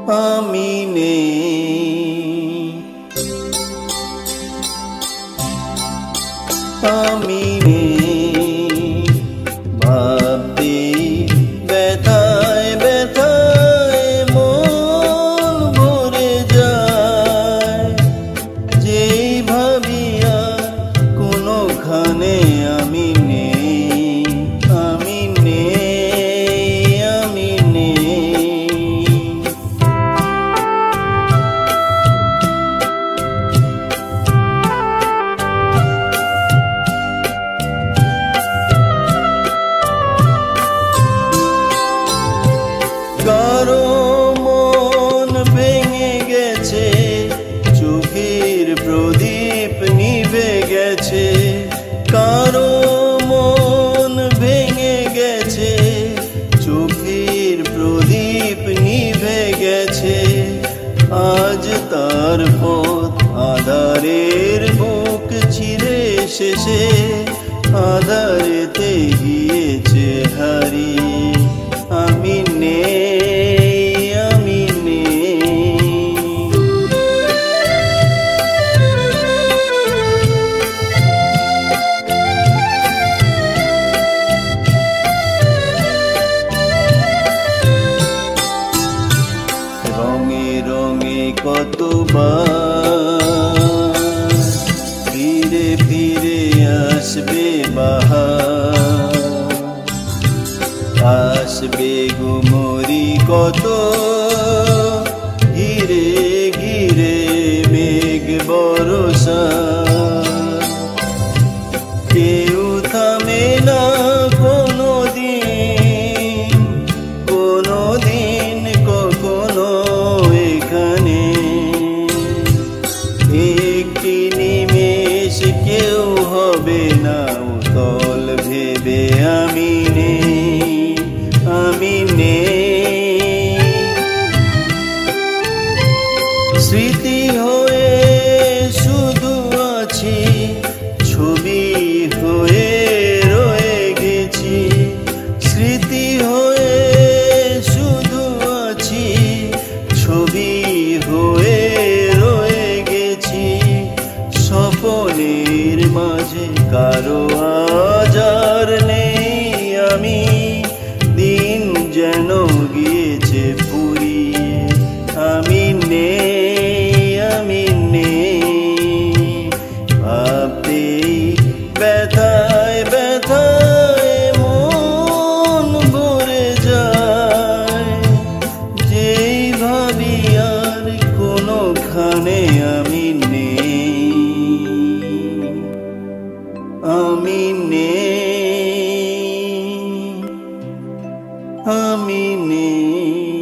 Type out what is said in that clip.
আমি নেই। আমি নেই ভাবতে ব্যথায় ব্যথায় মন ভরে যায়। যেই ভাবি আর কোনোখানে আমি নেই, আমি নেই, আমি নেই। কারো মন ভেঙে গেছে, চোখের প্রদীপ নিভে গেছে। কারো মন ভেঙে গেছে, চোখের প্রদীপ নিভে গেছে। আজ তার পথ আঁধারের বুক চিরে শেষে আঁধারেতে গিয়েছে হারিয়ে। আমি নেই, আমি নেই। রঙে রঙে কতবার ফিরে ফিরে আসবে বাহার। আসবে গুমরি কত ঘিরে ঘিরে মেঘ বরষা। কেউ থামে না কোনো দিন, কোনো দিন কখনো এখানে। একটি নিমেষ কেউ হবে না উতল ভেবে আমি নেই, আমি নেই। স্মৃতি হয়ে শুধু আছি, ছবি হয়ে রয়ে গেছি। স্মৃতি হয়ে শুধু আছি, ছবি হয়ে রয়ে গেছি। স্বপনের মাঝে কারো আজ আর নেই আমি। দিন যেন গিয়েছে ফুরিয়ে, আমি নেই, আমি নেই। ভাবতেই ব্যথায় ব্যথায় মন ভরে যায়। যেই ভাবি আর কোনোখানে আমি নেই, আমি নেই, আমি নেই।